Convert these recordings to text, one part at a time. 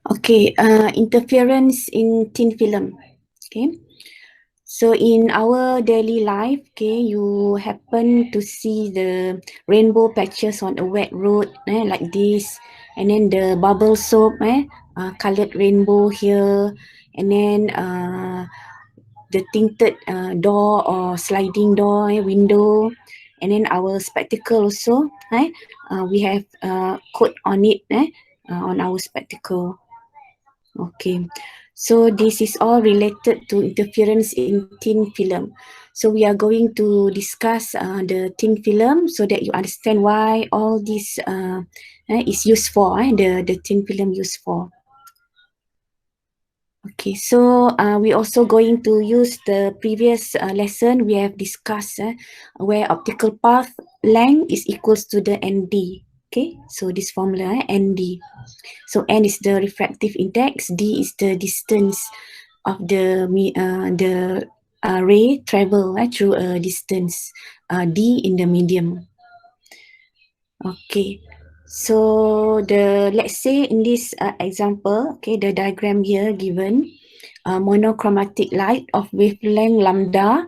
Okay, interference in thin film. Okay, so in our daily life, okay, you happen to see the rainbow patches on a wet road, like this, and then the bubble soap, colored rainbow here, and then the tinted door or sliding door, window, and then our spectacle also, we have coat on it, on our spectacle. Okay, so this is all related to interference in thin film. So we are going to discuss the thin film so that you understand why all this is used for, the thin film used for. Okay, so we also going to use the previous lesson we have discussed where optical path length is equals to the ND. Okay, so this formula ND. So N is the refractive index, D is the distance of the ray travel through a distance, D in the medium. Okay, so let's say in this example, okay, the diagram here given, monochromatic light of wavelength lambda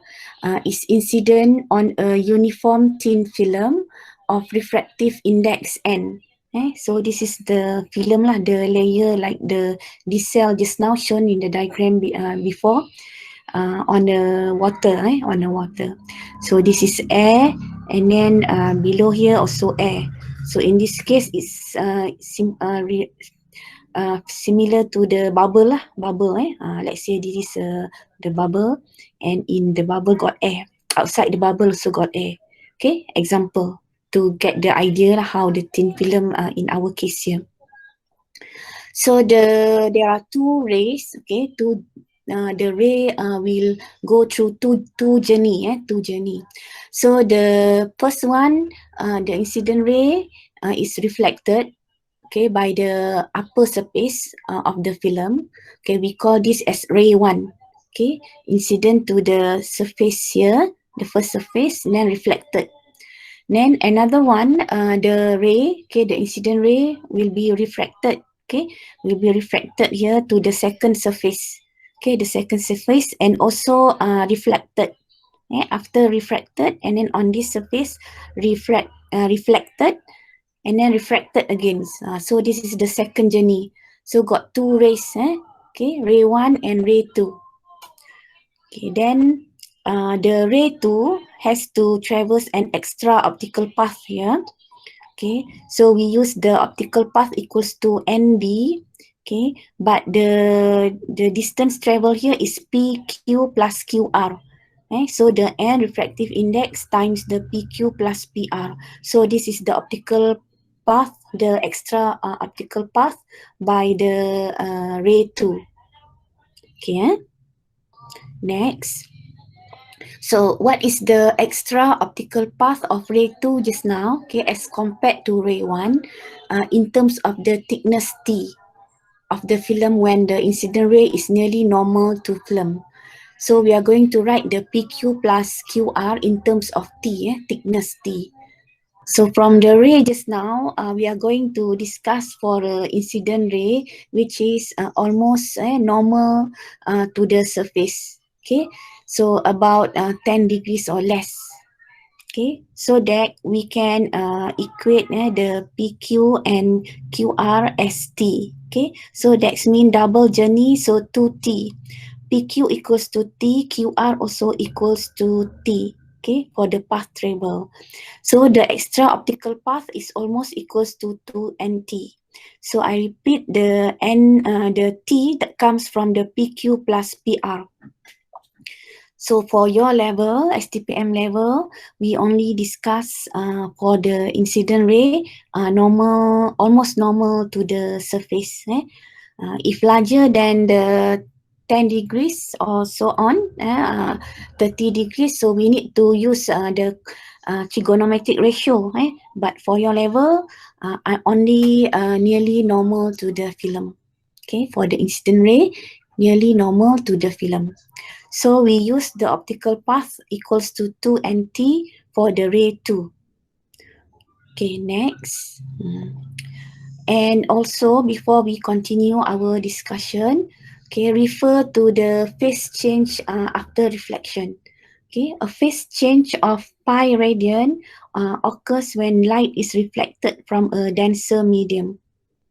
is incident on a uniform thin film of refractive index N. So this is the film lah, the layer like this cell just now shown in the diagram before on the water, on the water. So this is air, and then below here also air. So in this case, it's similar to the bubble lah, bubble. Let's say this is the bubble, and in the bubble got air. Outside the bubble also got air. Okay, example to get the idea lah how the thin film in our case here. So there are two rays. Okay, the ray will go through two journey. So the first one, the incident ray is reflected, okay, by the upper surface of the film. Okay, we call this as ray 1. Okay, incident to the surface here, the first surface, and then reflected. Then another one, the ray, okay, the incident ray will be refracted. Okay, will be refracted here to the second surface. Okay, the second surface, and also reflected. After refracted, and then on this surface, reflected, and then refracted again. So this is the second journey. So got two rays. Okay, ray 1 and ray 2. Okay, then the ray 2 has to traverse an extra optical path here. Okay, so we use the optical path equals to ND. Okay, but the distance travel here is PQ plus QR. So the N refractive index times the PQ plus PR. So this is the optical path, the extra optical path by the ray 2. Okay, next. So what is the extra optical path of ray 2 just now, okay, as compared to ray 1 in terms of the thickness T of the film when the incident ray is nearly normal to film. So we are going to write the PQ plus QR in terms of T, thickness T. So from the ray just now, we are going to discuss for incident ray, which is almost normal to the surface. Okay, so about 10 degrees or less. Okay, so that we can equate the PQ and QR as T. Okay, so that's mean double journey, so 2T. PQ equals to T, QR also equals to T. Okay, for the path travel. So the extra optical path is almost equals to 2NT. So I repeat the the T that comes from the PQ plus PR. So for your level, STPM level, we only discuss for the incident ray, normal, almost normal to the surface. If larger than the 10 degrees or so on, 30 degrees, so we need to use the trigonometric ratio. But for your level, only nearly normal to the film. Okay, for the incident ray, nearly normal to the film. So we use the optical path equals to 2NT for the ray 2. Okay, next. And also, before we continue our discussion, okay, refer to the phase change after reflection. Okay, a phase change of pi radian occurs when light is reflected from a denser medium.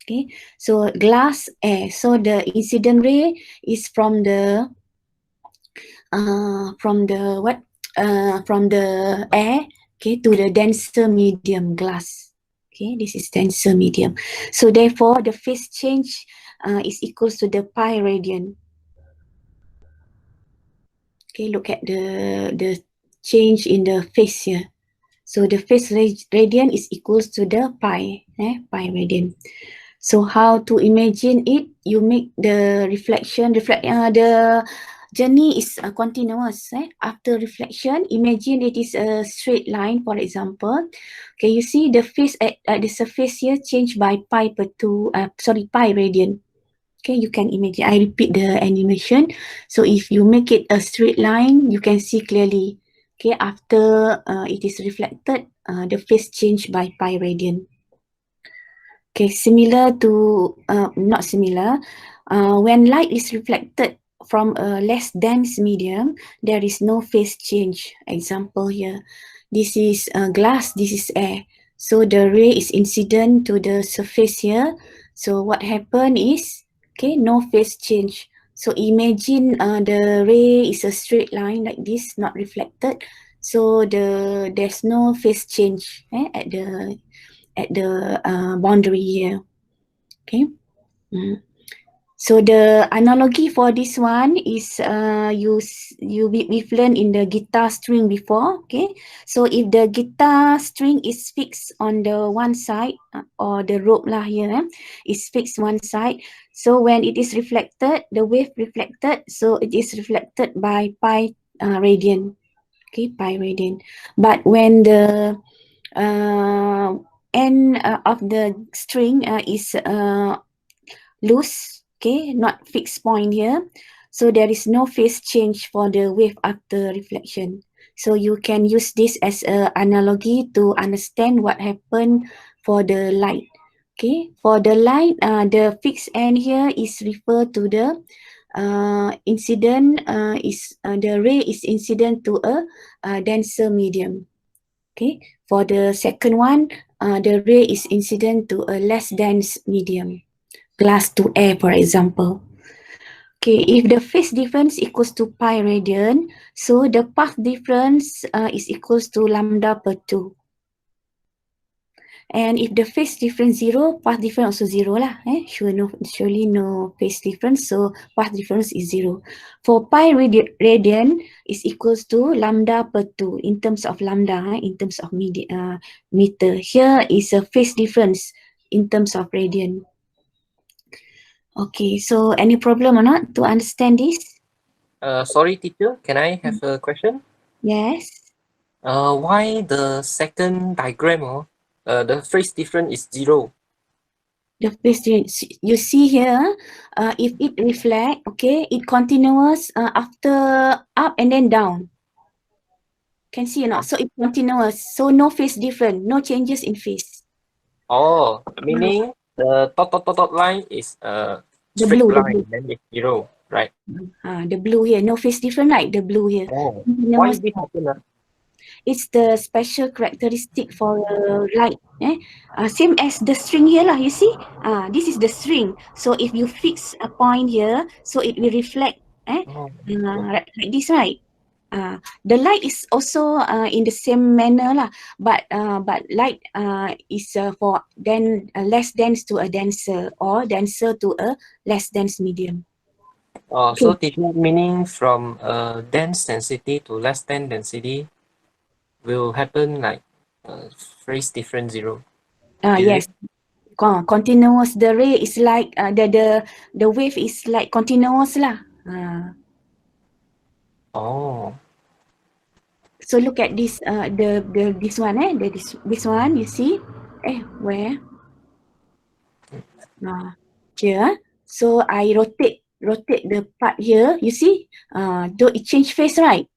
Okay, so glass air. So the incident ray is from the what? From the air, okay, to the denser medium glass. Okay, this is denser medium. So therefore, the phase change is equals to the pi radian. Okay, look at the change in the phase here. So the phase radian is equals to the pi radian. So how to imagine it? You make the the journey is continuous. After reflection, imagine it is a straight line, for example. Okay, you see the phase at the surface here changed by pi pi radian. Okay, you can imagine. I repeat the animation. So if you make it a straight line, you can see clearly. Okay, after it is reflected, the phase changed by pi radian. Okay, similar to, not similar, when light is reflected from a less dense medium, there is no phase change. Example here, this is glass, this is air. So the ray is incident to the surface here. So what happened is, okay, no phase change. So imagine the ray is a straight line like this, not reflected. So there's no phase change at the boundary here. Okay. So the analogy for this one is we've learned in the guitar string before. Okay. So if the guitar string is fixed on the one side or the rope lah here is fixed one side. So when it is reflected, the wave reflected, so it is reflected by pi radian. Okay, pi radian. But when the end of the string is loose, okay, not fixed point here. So there is no phase change for the wave after reflection. So you can use this as an analogy to understand what happened for the light. Okay, for the light, the fixed end here is referred to the incident the ray is incident to a denser medium. Okay, for the second one, the ray is incident to a less dense medium, glass to air, for example. Okay, if the phase difference equals to pi radian, so the path difference is equals to lambda per 2. And if the phase difference 0, path difference also 0 lah. Surely no phase difference, so path difference is 0. For pi radian is equals to lambda per 2 in terms of lambda, in terms of meter. Here is a phase difference in terms of radian. Okay, so any problem or not to understand this? Sorry, teacher, can I have a question? Yes. Why the second diagram, the phase difference is 0? The phase difference, you see here, if it reflect, okay, it continuous after up and then down. Can see or not? So it's continuous. So no phase difference, no changes in phase. Oh, meaning the dot line is a The straight blue, line, then it's 0, right? the blue here, no phase difference, right? The blue here. Oh, why Continuous. this happen? It's the special characteristic for light. Same as the string here lah. You see, this is the string. So if you fix a point here, so it will reflect. Oh, Like this, right? The light is also in the same manner lah. But light is for then less dense to a denser, or denser to a less dense medium. so Okay. teacher, meaning from dense density to less dense density will happen like phase difference 0. Is Yes. it? Continuous. The ray is like the wave is like continuous lah. Oh, So look at this this one this one you see where here. So I rotate the part here. You see, though it change phase, right?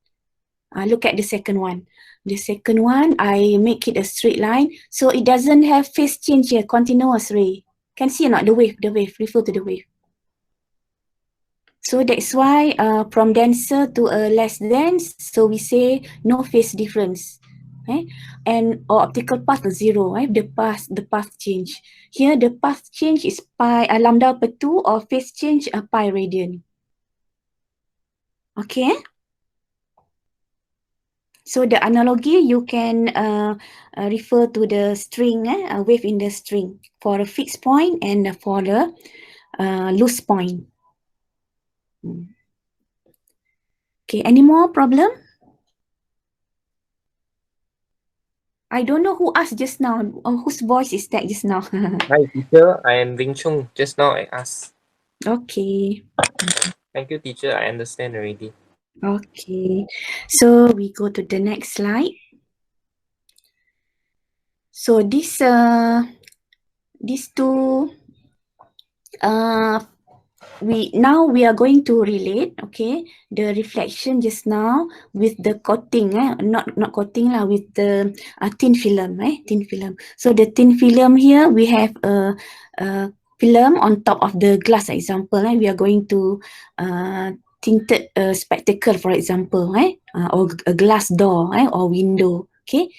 Look at the second one. The second one, I make it a straight line, so it doesn't have phase change here. Continuous ray. Can see or not the wave, refer to the wave. So that's why from denser to a less dense, so we say no phase difference. And or optical path is 0, the path change. Here the path change is pi lambda per 2 or phase change pi radian. Okay. So the analogy you can refer to the string, wave in the string for a fixed point and for the loose point. Okay, any more problem? I don't know who asked just now. Whose voice is that just now? Hi, teacher. I am Wing Chung. Just now I asked. Okay. Thank you, teacher. I understand already. Okay. So we go to the next slide. So these two we are going to relate, okay, the reflection just now with the coating, not coating lah, with the thin film, thin film. So the thin film here we have a film on top of the glass example. We are going to tinted spectacle, for example, or a glass door, or window. Okay.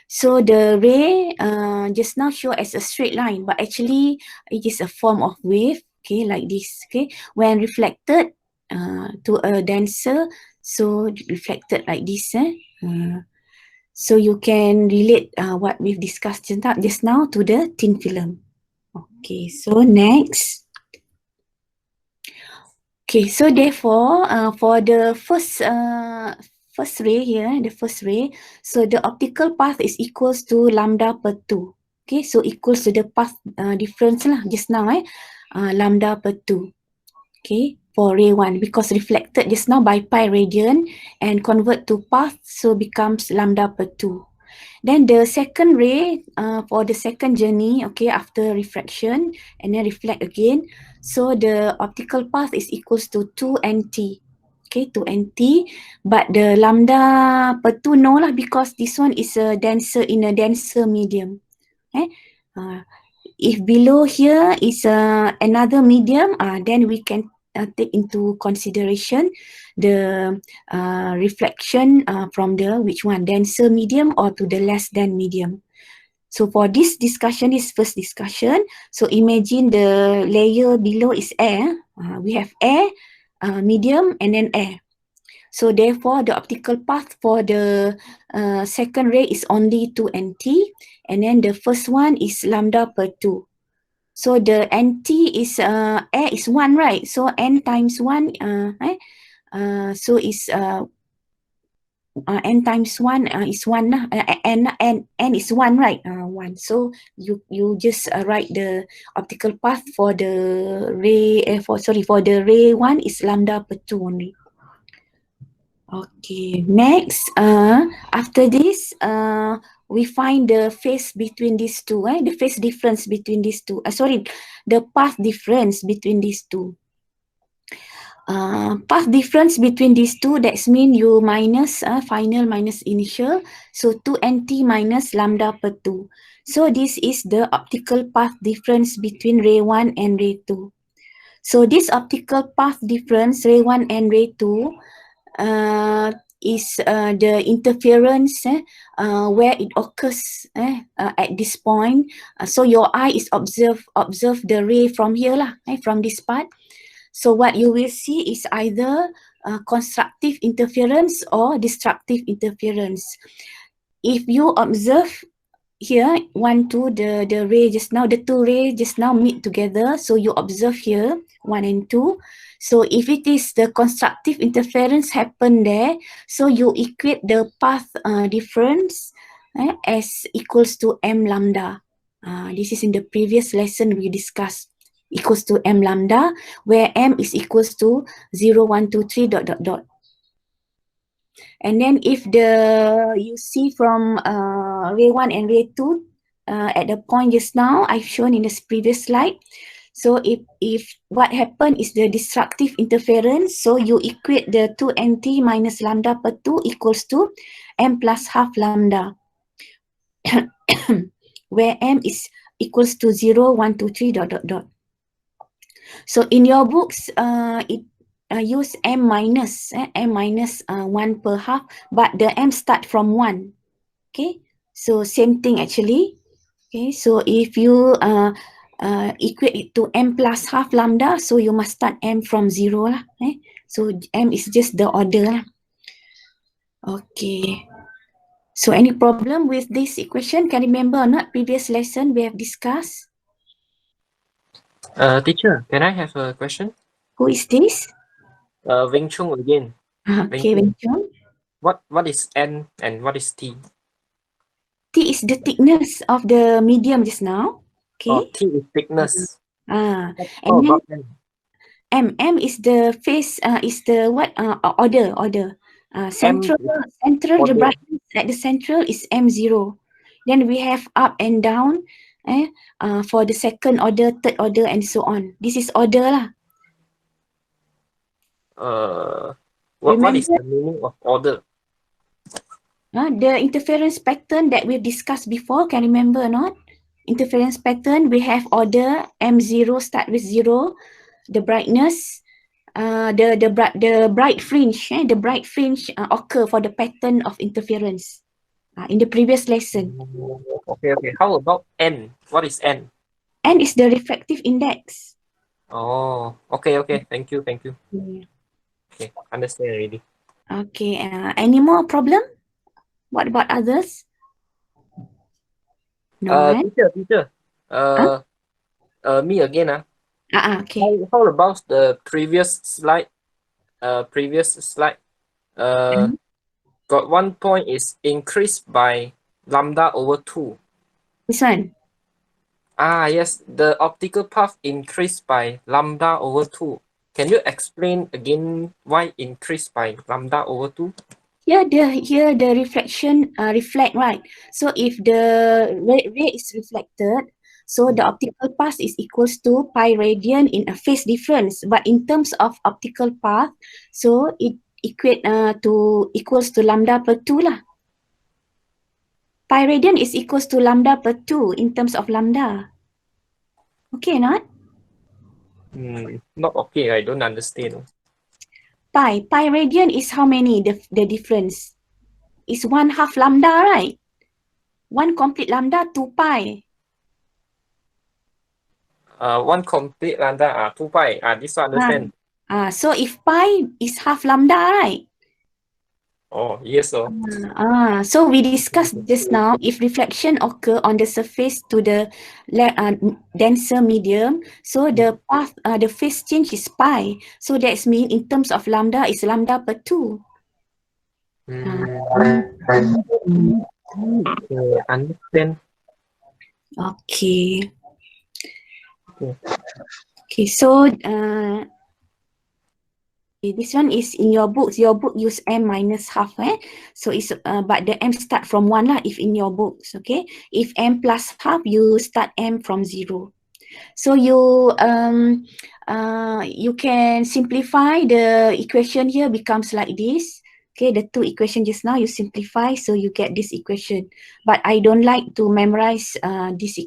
So the ray just now show as a straight line, but actually it is a form of wave. Okay, like this. Okay, when reflected to a denser, so reflected like this. So you can relate what we've discussed just now to the thin film. Okay, so next. Okay, so therefore, for the first ray here, so the optical path is equals to lambda per 2. Okay, so equals to the path difference lah just now, lambda per 2. Okay, for ray 1, because reflected just now by pi radian and convert to path, so becomes lambda per 2. Then the second ray for the second journey, okay, after refraction and then reflect again, so the optical path is equals to 2nt. Okay, 2nt, but the lambda per 2 no lah, because this one is a denser medium. If below here is another medium, then we can take into consideration the reflection from the which one, denser medium or to the less than medium. So for this discussion, this first discussion, so imagine the layer below is air. We have air, medium, and then air. So therefore, the optical path for the second ray is only 2nt, and then the first one is lambda per 2. So the nt is air is 1, right? So n times 1, so is n times 1 is 1 lah. N is 1, right? 1. So you just write the optical path for the ray for the ray 1 is lambda per 2 only. Okay, next after this we find the phase between these two, the phase difference between these two. The path difference between these two. Path difference between these two, that's mean you minus final minus initial, so 2nt minus lambda per 2. So this is the optical path difference between ray 1 and ray 2. So this optical path difference, ray 1 and ray 2, is the interference where it occurs at this point. So your eye is observe the ray from here lah, from this part. So what you will see is either constructive interference or destructive interference. If you observe here, 1, 2, the ray just now, the two rays just now meet together. So you observe here, 1 and 2. So if it is the constructive interference happen there, so you equate the path difference as equals to m lambda. This is in the previous lesson we discussed, equals to m lambda, where m is equals to 0, 1, 2, 3, ... And then if you see from ray 1 and ray 2 at the point just now I've shown in this previous slide. So if what happened is the destructive interference, so you equate the 2nt minus lambda per 2 equals to m plus half lambda, where m is equals to 0, 1, 2, 3, dot, dot, dot. So in your books, it use m minus 1 per half, but the m start from 1. Okay, so same thing actually. Okay, so if you equate it to m plus half lambda, so you must start m from 0 lah. So m is just the order lah. Okay. So any problem with this equation? Can you remember or not? Previous lesson we have discussed. Teacher, can I have a question? Who is this? Wing Chung again. Okay, Wing Chung. What is N and what is T? T is the thickness of the medium just now. Okay. Oh, T is thickness. And How then about N? M is the phase, is the what order. Central, the order. brightness at the central is M0. Then we have up and down for the second order, third order, and so on. This is order lah. What is the meaning of order? The interference pattern that we've discussed before, can you remember or not? Interference pattern, we have order, M0 start with 0, the brightness, the bright fringe, the bright fringe occur for the pattern of interference in the previous lesson. Okay. How about N? What is N? N is the refractive index. Oh, okay. Thank you. Yeah. Okay, understand already. Okay, any more problem? What about others? No, Teacher. Me again. Okay. How about the previous slide? Got 1 point is increased by lambda over 2. This one? Yes, the optical path increased by lambda over 2. Can you explain again why increased by lambda over 2? Here the reflection reflect, right? So if the ray is reflected, so the optical path is equals to pi radian in a phase difference. But in terms of optical path, so it equals to lambda per 2 lah. Pi radian is equals to lambda per 2 in terms of lambda. Okay, not? Not okay. I don't understand. Pi radian is how many? The difference is 1/2 lambda, right? 1 complete lambda, 2 pi. 1 complete lambda, 2 pi. This one understand. So if pi is half lambda, right? Oh, yes. So we discussed just now, if reflection occur on the surface to the denser medium, so the path, the phase change is pi. So that's mean in terms of lambda is lambda per 2. Understand. Okay. Okay, so this one is in your books. Your book use m minus half, so it's but the m start from 1 lah if in your books. Okay, if m plus half, you start m from 0. So you can simplify the equation here, becomes like this. Okay, the two equation just now you simplify, so you get this equation. But I don't like to memorize this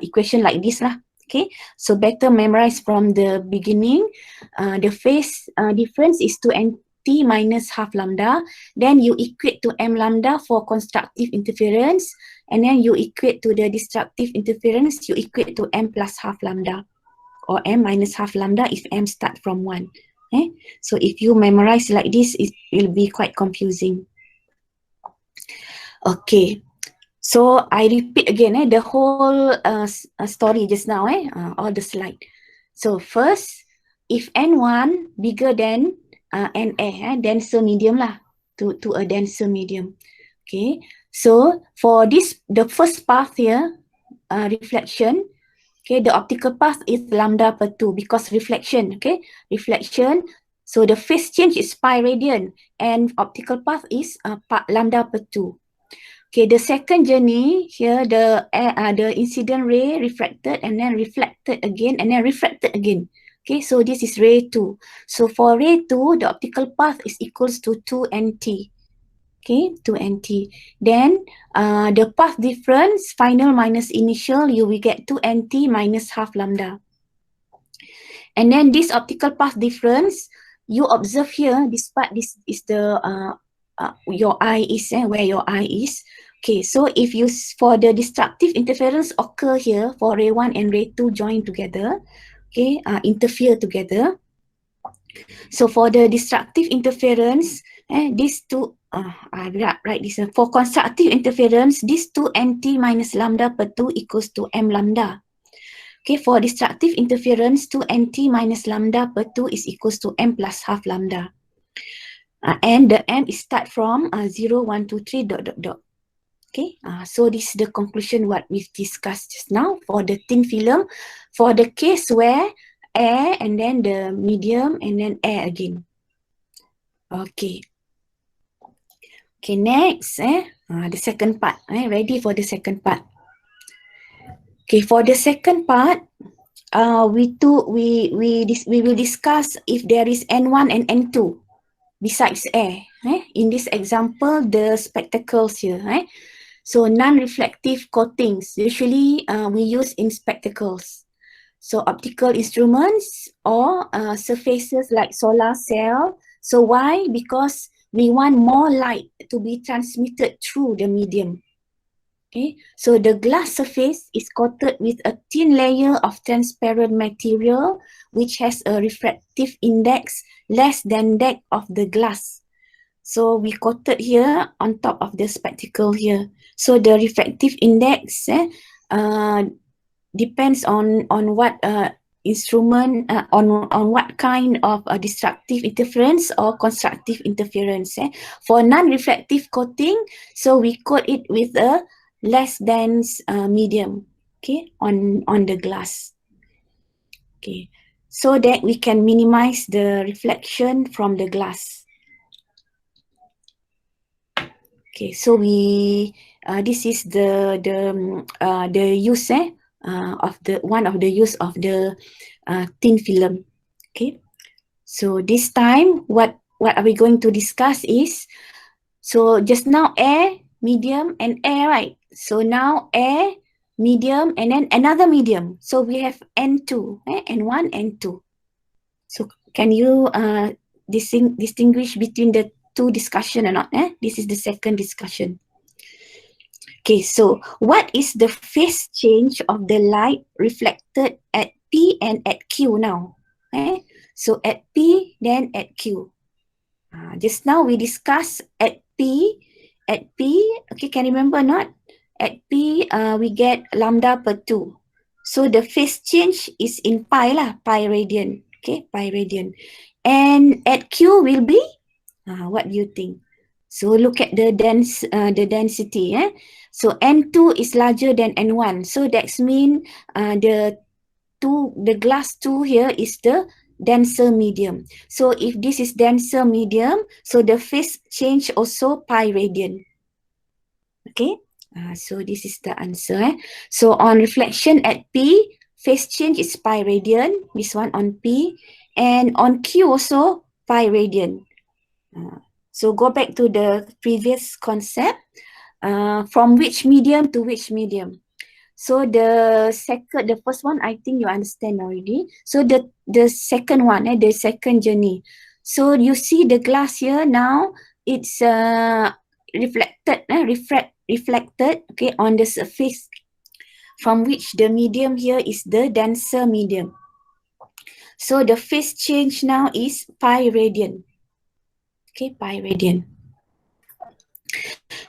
equation like this lah. Okay, so better memorize from the beginning. The phase difference is 2nt minus half lambda. Then you equate to m lambda for constructive interference. And then you equate to the destructive interference, you equate to m plus half lambda. Or m minus half lambda if m start from 1. So if you memorize like this, it will be quite confusing. Okay. So I repeat again the whole story just now, all the slide. So first, if N1 bigger than Na, denser medium lah, to a denser medium. Okay, so for this, the first path here, reflection, okay, the optical path is lambda per 2 because reflection, okay, reflection. So the phase change is pi radian and optical path is lambda per 2. Okay, the second journey here, the incident ray refracted and then reflected again and then refracted again. Okay, so this is ray 2. So for ray 2, the optical path is equals to 2nt. Okay, 2nt. Then the path difference, final minus initial, you will get 2nt minus half lambda. And then this optical path difference, you observe here, this part, this is the your eye is, where your eye is. Okay, so if you, for the destructive interference occur here, for ray 1 and ray 2 join together, okay, interfere together. So for the destructive interference, these two, I write this, for constructive interference, this 2nt minus lambda per 2 equals to m lambda. Okay, for destructive interference, 2nt minus lambda per 2 is equals to m plus half lambda. And the m is start from 0, 1, 2, 3, dot, dot, dot. Okay, so this is the conclusion what we've discussed just now for the thin film, for the case where air and then the medium and then air again. Okay. Okay, next, the second part. Ready for the second part. Okay, for the second part, we will discuss if there is N1 and N2 besides air. In this example, the spectacles here. So non-reflective coatings, usually we use in spectacles. So optical instruments or surfaces like solar cell. So why? Because we want more light to be transmitted through the medium. Okay, so the glass surface is coated with a thin layer of transparent material which has a refractive index less than that of the glass. So we coated here on top of the spectacle here. So the refractive index depends on what instrument, on what kind of destructive interference or constructive interference. For non-reflective coating, so we coat it with a less dense medium, okay, on the glass. Okay, so that we can minimize the reflection from the glass. Okay, so we this is the use of the one of the use of the thin film. Okay, so this time what are we going to discuss is, so just now air, medium and air, right? So now air, medium and then another medium. So we have N2, N1, N2. So can you distinguish between the two discussion or not? This is the second discussion. Okay, so what is the phase change of the light reflected at P and at Q now? So at P, then at Q. Just now we discussed at P, okay, can you remember not? At P, we get lambda per 2. So the phase change is in pi lah, pi radian. Okay, pi radian. And at Q will be, what do you think? So look at the density. So N2 is larger than N1. So that's mean the glass 2 here is the denser medium. So if this is denser medium, so the phase change also pi radian. Okay, so this is the answer. So on reflection at P, phase change is pi radian. This one on P, and on Q also pi radian. So go back to the previous concept. From which medium to which medium? So the first one, I think you understand already. So the second one, the second journey. So you see the glass here now, it's reflected, okay, on the surface, from which the medium here is the denser medium. So the phase change now is pi radian. Okay, pi radian.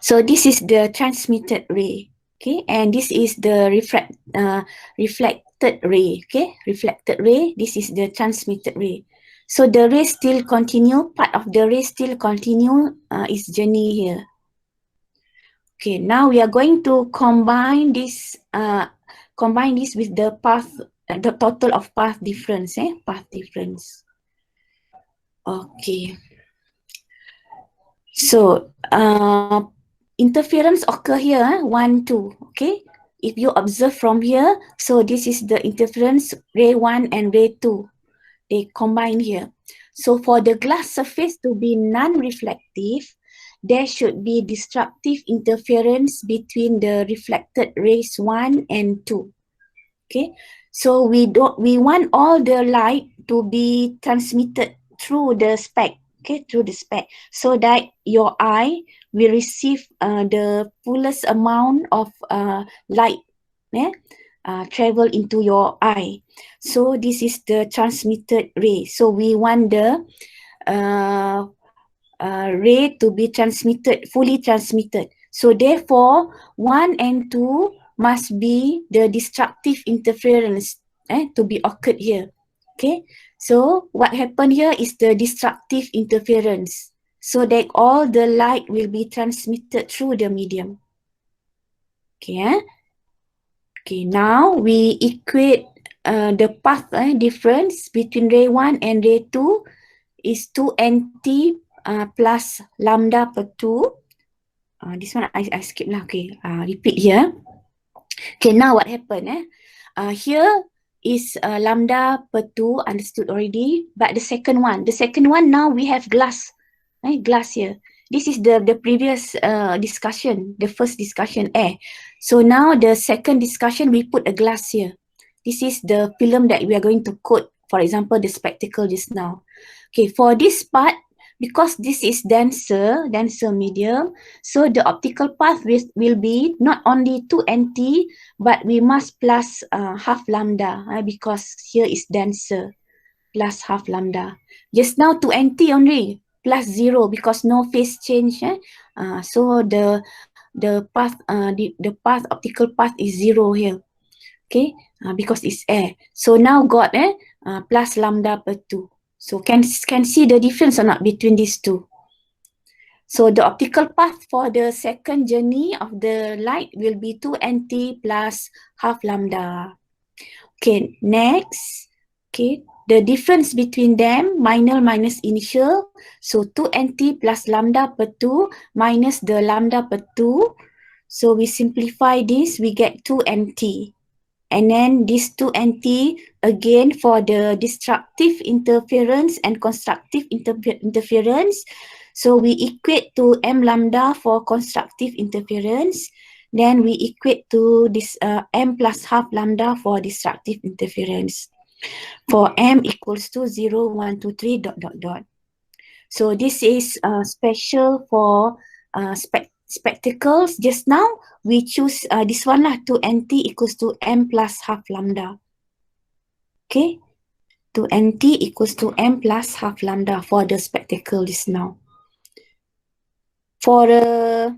So this is the transmitted ray. Okay, and this is the reflected ray. Okay, reflected ray. This is the transmitted ray. So the ray still continue. Part of the ray still continue its journey here. Okay, now we are going to combine this with the path, the total of path difference. Path difference. Okay. So interference occur here, 1, 2, okay? If you observe from here, so this is the interference, ray 1 and ray 2. They combine here. So for the glass surface to be non-reflective, there should be disruptive interference between the reflected rays 1 and 2. Okay, so we want all the light to be transmitted through the spec, okay, through the spec, so that your eye will receive the fullest amount of light, yeah, travel into your eye. So this is the transmitted ray. So we want the ray to be transmitted, fully transmitted. So therefore, 1 and 2 must be the destructive interference to be occurred here. Okay, so what happened here is the destructive interference, so that all the light will be transmitted through the medium. Okay, okay, now we equate the path difference between ray 1 and ray 2 is 2nt plus lambda per 2. This one I skip lah. Okay, repeat here. Okay, now what happened? Here is lambda per 2, understood already. But the second one now we have glass. Glass here. This is the previous discussion, the first discussion air. So now the second discussion, we put a glass here. This is the film that we are going to coat, for example, the spectacle just now. Okay, for this part, because this is denser medium, so the optical path will be not only 2nt, but we must plus half lambda because here is denser, plus half lambda. Just now 2nt only, plus 0 because no phase change. So the path the path optical path is 0 here. Okay, because it's air. So now got plus lambda per 2. So can see the difference or not between these two? So the optical path for the second journey of the light will be 2nt plus half lambda. Okay, next. Okay, the difference between them, minor minus initial. So 2nt plus lambda per 2 minus the lambda per 2. So we simplify this, we get 2nt. And then this 2nt again for the destructive interference and constructive interference. So we equate to m lambda for constructive interference. Then we equate to this m plus half lambda for destructive interference. For m equals to 0, 1, 2, 3, ... So this is special for spectacles. Just now we choose this one lah, 2nt equals to m plus half lambda. Okay, 2nt equals to m plus half lambda for the spectacle just now. For a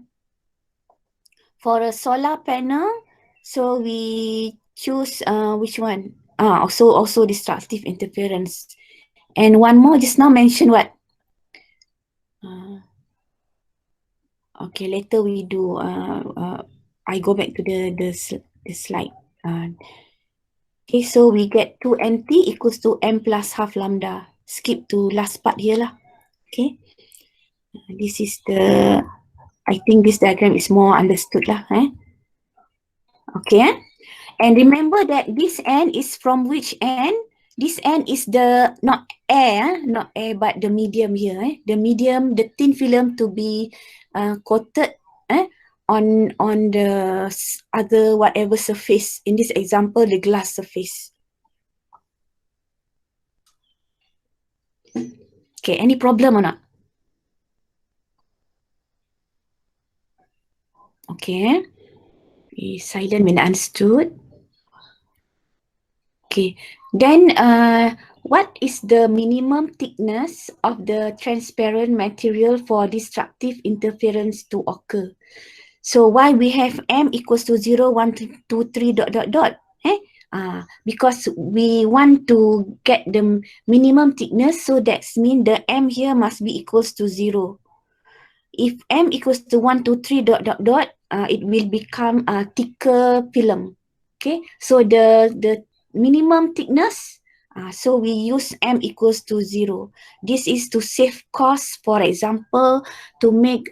solar panel, so we choose which one? Also destructive interference. And one more just now mentioned what? Okay, later we do. I go back to the slide. Okay, so we get 2nt equals to m plus half lambda. Skip to last part here lah. Okay, this is the. I think this diagram is more understood lah. Okay, and remember that this end is from which end? This end is the not air, but the medium here. The medium, the thin film to be coated on the other whatever surface. In this example, the glass surface. Okay, any problem or not? Okay, be silent when understood. Okay, then what is the minimum thickness of the transparent material for destructive interference to occur? So why we have m equals to 0, 1, 2, 3, ... Because we want to get the minimum thickness, so that means the m here must be equals to 0. If m equals to 1, 2, 3, ... it will become a thicker film. Okay, so the minimum thickness, so we use m equals to 0. This is to save cost. For example, to make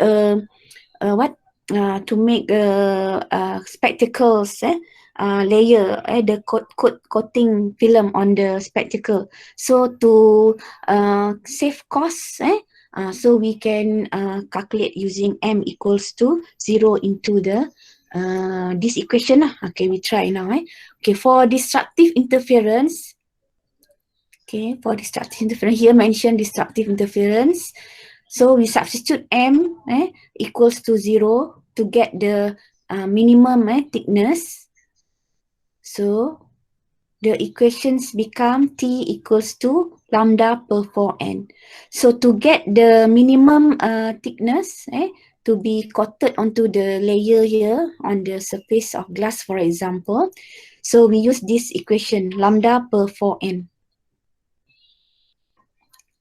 spectacles layer, the coating film on the spectacle. So to save costs, So we can calculate using m equals to 0 into the this equation lah. Okay, we try now. Okay, for destructive interference, here mentioned destructive interference. So we substitute m equals to 0 to get the minimum thickness. So the equations become T equals to lambda per 4n. So to get the minimum thickness to be coated onto the layer here on the surface of glass, for example, so we use this equation lambda per 4n.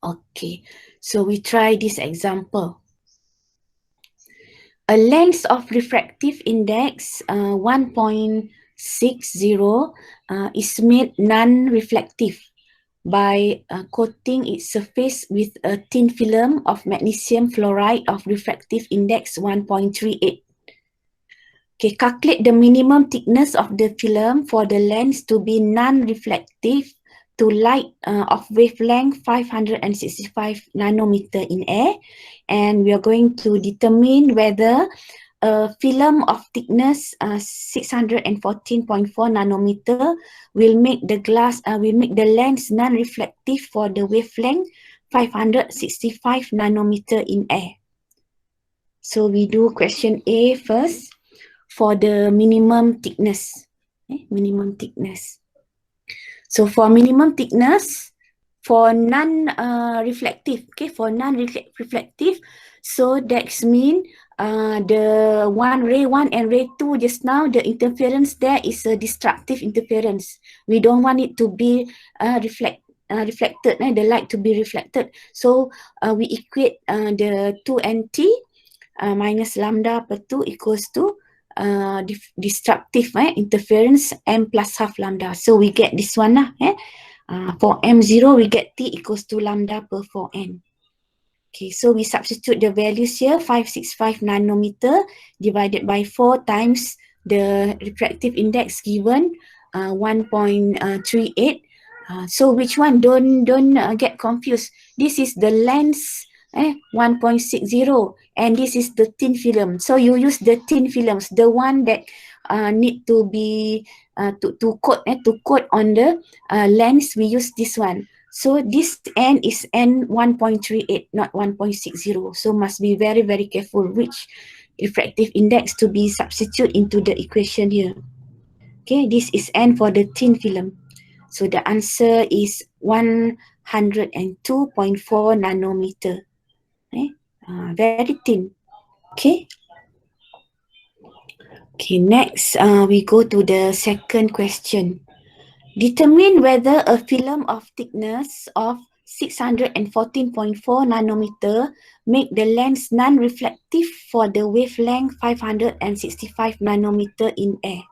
Okay, so we try this example. A lens of refractive index 1.60 is made non-reflective by coating its surface with a thin film of magnesium fluoride of refractive index 1.38. Okay, calculate the minimum thickness of the film for the lens to be non-reflective to light of wavelength 565 nanometer in air, and we are going to determine whether a film of thickness 614.4 nanometer will make the lens non-reflective for the wavelength 565 nanometer in air. So we do question A first for the minimum thickness. Minimum thickness. So for minimum thickness, for non-reflective, for non-reflective, so that's mean the ray 1 and ray 2 just now, the interference there is a destructive interference. We don't want it to be reflected, the light to be reflected. So we equate the 2nt minus lambda per 2 equals to destructive interference m plus half lambda. So we get this one lah. For m0 we get t equals to lambda per 4n. Okay, so we substitute the values here, 565 nanometer divided by 4 times the refractive index given 1.38. So which one? Don't get confused. This is the lens 1.60 and this is the thin film. So you use the thin films, the one that need to be to coat on the lens. We use this one. So this n is n 1.38, not 1.60. So must be very, very careful which refractive index to be substitute into the equation here. Okay, this is n for the thin film. So the answer is 102.4 nanometer. Very thin. Okay. Okay, next we go to the second question. Determine whether a film of thickness of 614.4 nanometer make the lens non-reflective for the wavelength 565 nanometer in air.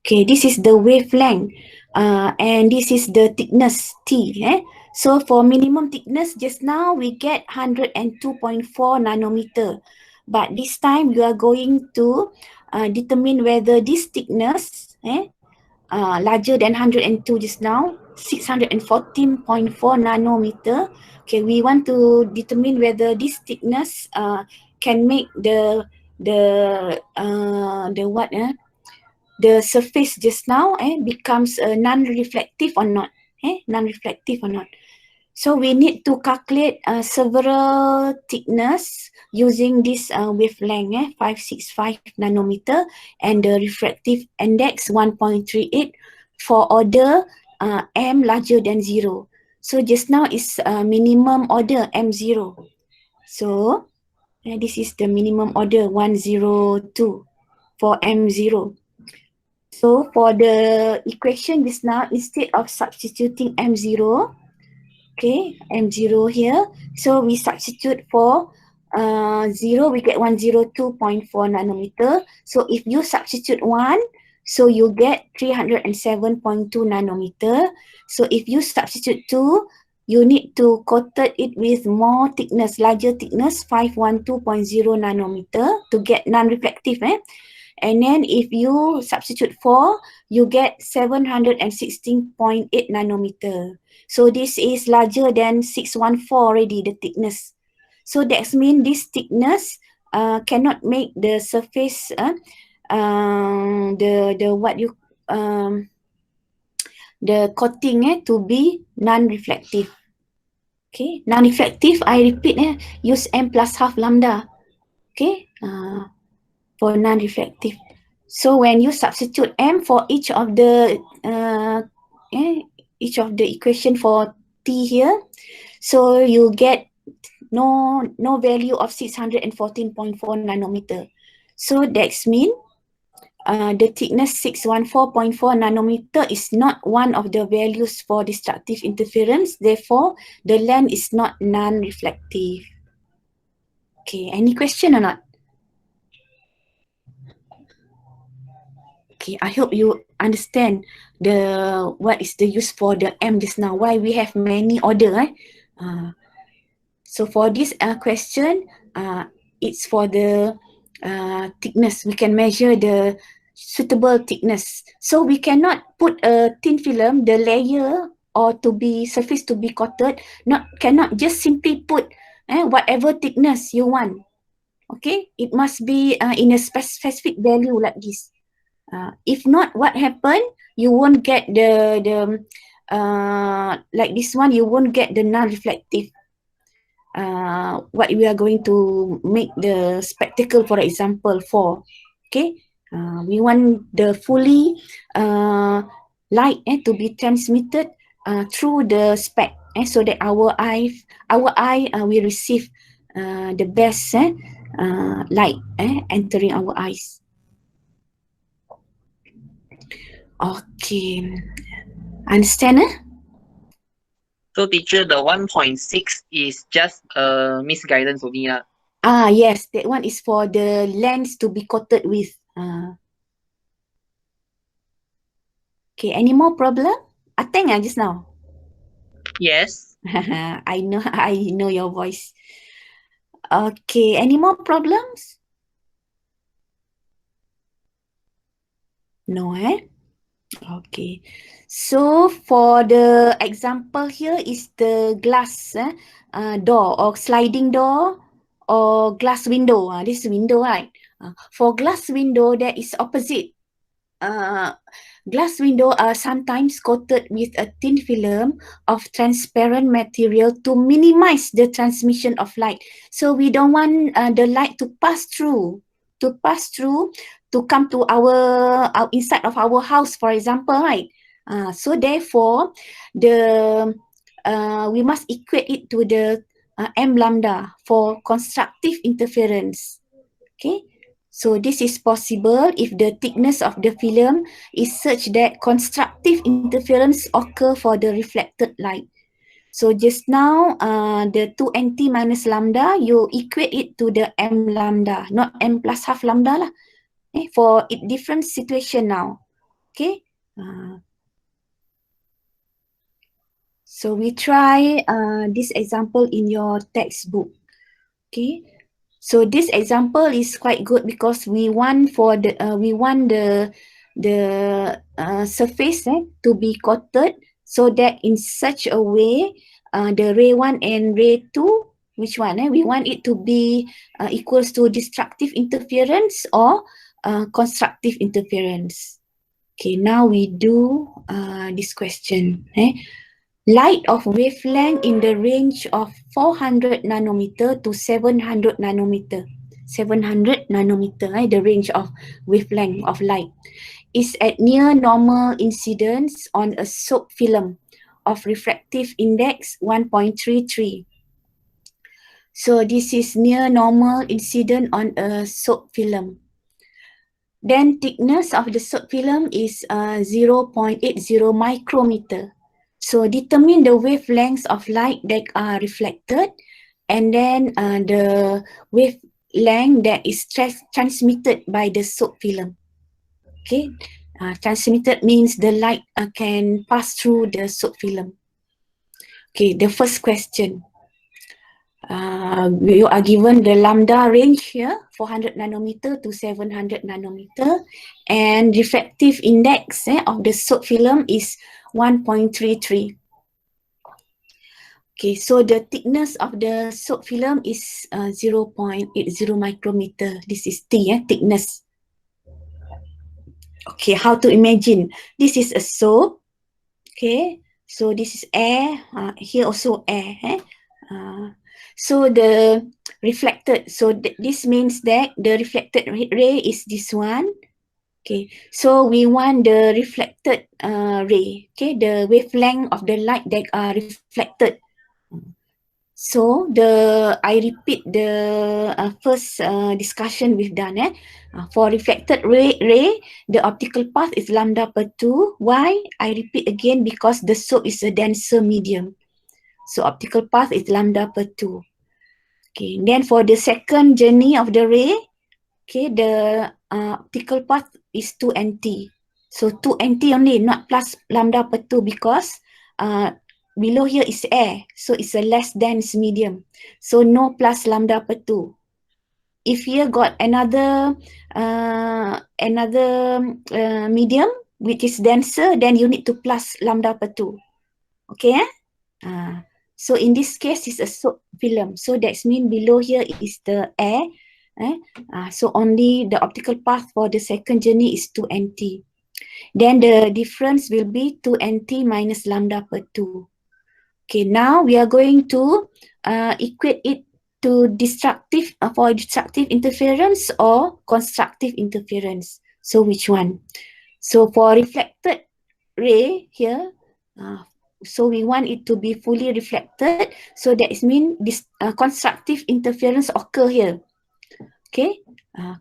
Okay, this is the wavelength and this is the thickness T. So for minimum thickness, just now we get 102.4 nanometer. But this time you are going to determine whether this thickness larger than 102 just now, 614.4 nanometer. Okay, we want to determine whether this thickness can make the surface just now becomes non-reflective or not. Non-reflective or not. So we need to calculate several thickness using this wavelength 565 nanometer and the refractive index 1.38 for order m larger than 0. So just now is minimum order m0. So this is the minimum order 102 for m0. So for the equation just now, instead of substituting m0, okay, m0 here, so we substitute for 0, we get 102.4 nanometer. So if you substitute 1, so you get 307.2 nanometer. So if you substitute 2, you need to coated it with more thickness, larger thickness, 512.0 nanometer to get non-reflective. And then if you substitute 4, you get 716.8 nanometer. So this is larger than 614 already, the thickness. So that means this thickness cannot make the surface the coating to be non-reflective. Okay, non-reflective, I repeat, use m plus half lambda. Okay, for non-reflective. So when you substitute m for each of the equation for t here, so you get no value of 614.4 nanometer. So that's mean the thickness 614.4 nanometer is not one of the values for destructive interference. Therefore, the lens is not non-reflective. Okay, any question or not? Okay, I hope you understand what is the use for the M just now. Why we have many order. So for this question, it's for the thickness. We can measure the suitable thickness. So we cannot put a thin film, the layer or to be surface to be coated. Cannot just simply put whatever thickness you want. Okay, it must be in a specific value like this. If not, what happen? You won't get the like this one. You won't get the non-reflective. What we are going to make the spectacle, for example, for. Okay, we want the fully light to be transmitted through the spec, so that our eye will receive the best light entering our eyes. Okay, understand? So teacher, the 1.6 is just a misguidance for me. Yes, that one is for the lens to be coated with. Okay, any more problem? I think just now. Yes. I know your voice. Okay, any more problems? No, Okay. So for the example here is the glass door or sliding door or glass window. This window, right? For glass window, there is opposite. Glass window are sometimes coated with a thin film of transparent material to minimize the transmission of light. So we don't want the light to pass through, to come to our inside of our house, for example, right? So therefore, we must equate it to the m lambda for constructive interference. Okay. So this is possible if the thickness of the film is such that constructive interference occur for the reflected light. So just now, the 2nt minus lambda, you equate it to the m lambda, not m plus half lambda lah. For different situation now. Okay. So we try this example in your textbook. Okay. So this example is quite good because we want the surface to be coated so that in such a way the ray 1 and ray 2, which one? We want it to be equals to destructive interference or constructive interference. Okay, now we do this question. Light of wavelength in the range of 400 nanometer to 700 nanometer. 700 nanometer, the range of wavelength of light, is at near normal incidence on a soap film of refractive index 1.33. So this is near normal incident on a soap film. Then thickness of the soap film is 0.80 micrometer. So determine the wavelengths of light that are reflected and then the wavelength that is transmitted by the soap film. Okay, transmitted means the light can pass through the soap film. Okay, the first question. You are given the lambda range here, 400 nanometer to 700 nanometer, and refractive index of the soap film is 1.33. Okay, so the thickness of the soap film is 0.80 micrometer. This is T, thickness. Okay, how to imagine? This is a soap. Okay, so this is air. Here also air. So the reflected, so this means that the reflected ray is this one. Okay, so we want the reflected ray. Okay, the wavelength of the light that are reflected. So I repeat the first discussion we've done. For reflected ray, the optical path is lambda per 2. Why? I repeat again because the soap is a denser medium. So optical path is lambda per 2. Okay, then for the second journey of the ray, okay, the optical path is 2nt. So 2nt only, not plus lambda per 2 because below here is air, so it's a less dense medium. So no plus lambda per 2. If here got another medium which is denser, then you need to plus lambda per 2. Okay? So in this case, it's a soap film. So that means below here is the air. So only the optical path for the second journey is 2nt. Then the difference will be 2nt minus lambda per 2. Okay, now we are going to equate it to destructive for destructive interference or constructive interference. So which one? So for reflected ray here, so we want it to be fully reflected. So that means this constructive interference occur here. Okay,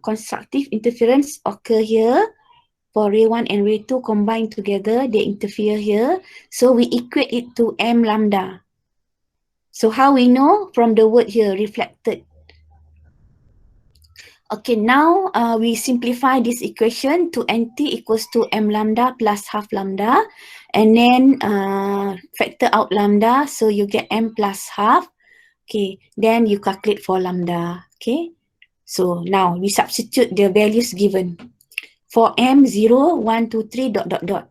constructive interference occur here. For ray 1 and ray 2 combined together, they interfere here. So we equate it to m lambda. So how we know? From the word here, reflected. Okay, now we simplify this equation to nt equals to m lambda plus half lambda. And then factor out lambda, so you get m plus half. Okay, then you calculate for lambda. Okay, so now we substitute the values given. For m, 0, 1, 2, 3, dot, dot, dot.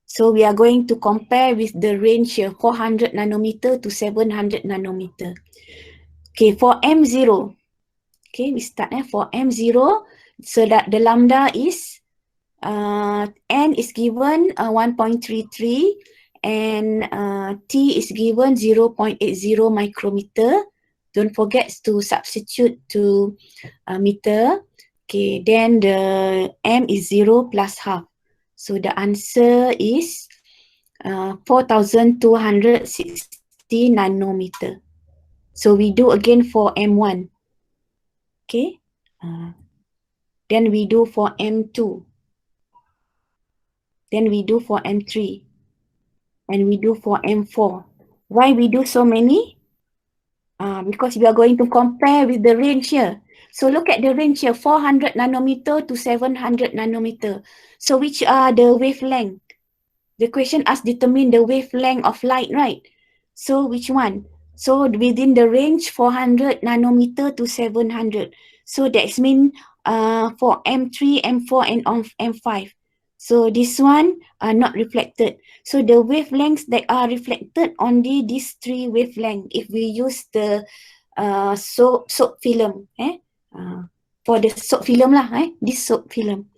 So we are going to compare with the range here, 400 nanometer to 700 nanometer. Okay, for M0, okay, we start for M0, so that the lambda is, N is given 1.33 and T is given 0.80 micrometer. Don't forget to substitute to meter. Okay, then the M is 0 plus half. So the answer is 4,260 nanometer. So we do again for M1. Okay. Then we do for M2. Then we do for M3. And we do for M4. Why we do so many? Because we are going to compare with the range here. So look at the range here, 400 nanometer to 700 nanometer. So which are the wavelength? The question asks determine the wavelength of light, right? So which one? So within the range 400 nanometer to 700. So that means for M3, M4 and M5. So this one are not reflected. So the wavelengths that are reflected only these three wavelengths if we use the soap film. For the soap film lah, this soap film.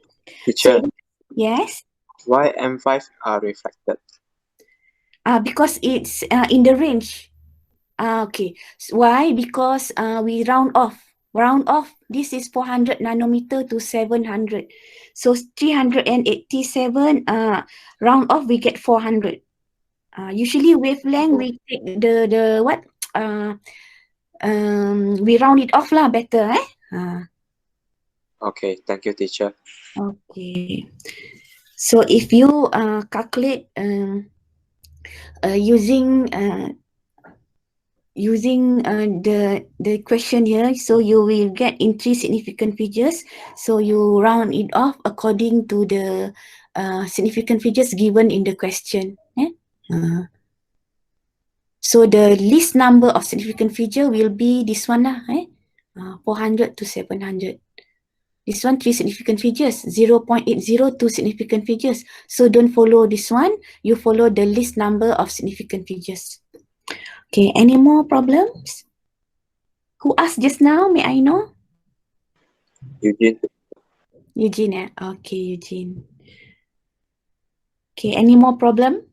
Teacher, So, yes. why M5 are reflected? Because it's in the range. Okay. So why? Because we round off. This is 400 nanometer to 700. So 387, round off, we get 400. Usually wavelength, we take the what? We round it off lah, better, Okay, thank you, teacher. Okay. So if you calculate using the question here, so you will get in three significant figures. So you round it off according to the significant figures given in the question. So the least number of significant figure will be this one lah, 400 to 700. This one, three significant figures, 0.80, two significant figures. So don't follow this one, you follow the least number of significant figures. Okay, any more problems? Who asked just now? May I know? Eugene. Eugene, okay, Eugene. Okay, any more problem?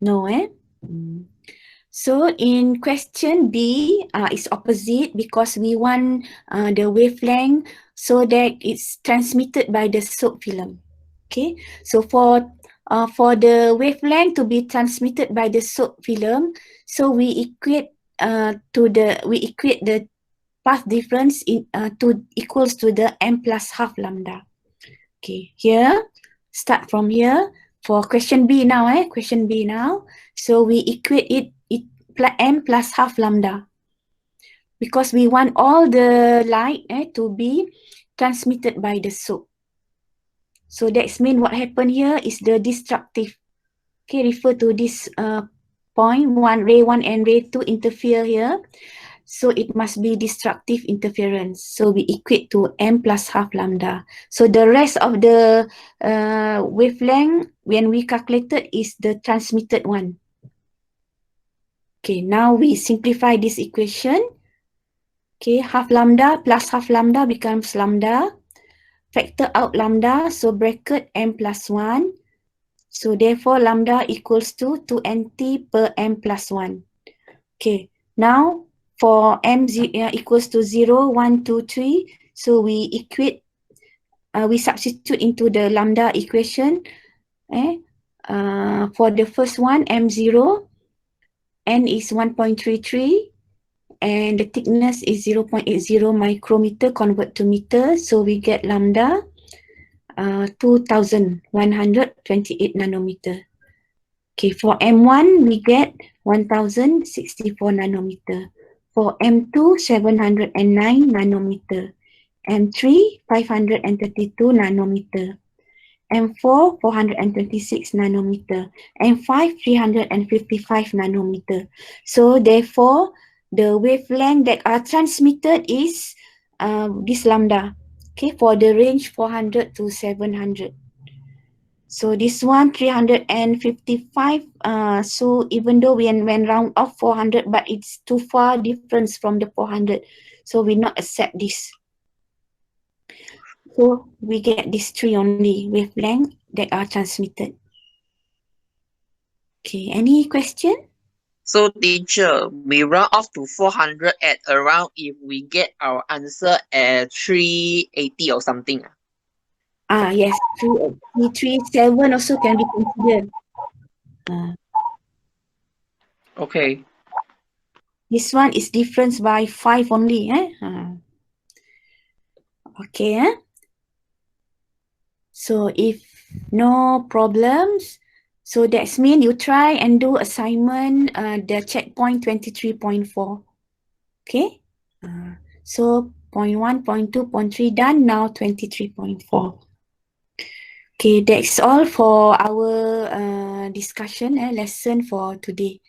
No, So in question B, it's opposite because we want the wavelength so that it's transmitted by the soap film. Okay, so for the wavelength to be transmitted by the soap film, so we equate the path difference in to equals to the m plus half lambda. Okay, here start from here for question B now. Question B now. So we equate it m plus half lambda because we want all the light to be transmitted by the soap. So that's mean what happened here is the destructive. Okay, refer to this point ray 1 and ray 2 interfere here. So it must be destructive interference. So we equate to m plus half lambda. So the rest of the wavelength when we calculated is the transmitted one. Okay, now we simplify this equation. Okay, half lambda plus half lambda becomes lambda. Factor out lambda, so bracket m plus 1. So therefore lambda equals to 2nt per m plus 1. Okay, now for m equals to 0, 1, 2, 3. So we equate, we substitute into the lambda equation. For the first one, m0, n is 1.33. And the thickness is 0.80 micrometer, convert to meter. So we get lambda 2128 nanometer. Okay, for M1, we get 1064 nanometer. For M2, 709 nanometer. M3, 532 nanometer. M4, 426 nanometer. M5, 355 nanometer. So therefore, the wavelength that are transmitted is this lambda. Okay, for the range 400 to 700. So this one 355. So even though when round off 400, but it's too far difference from the 400. So we not accept this. So we get these three only wavelength that are transmitted. Okay, any question? So teacher, we round off to 400 at around if we get our answer at 380 or something. Yes, 337 also can be considered. Okay. This one is difference by 5 only. Okay. So if no problems, so that's mean you try and do assignment the checkpoint 23.4. Okay. So 0.1, 0.2, 0.3 done. Now 23.4. Okay, that's all for our discussion lesson for today.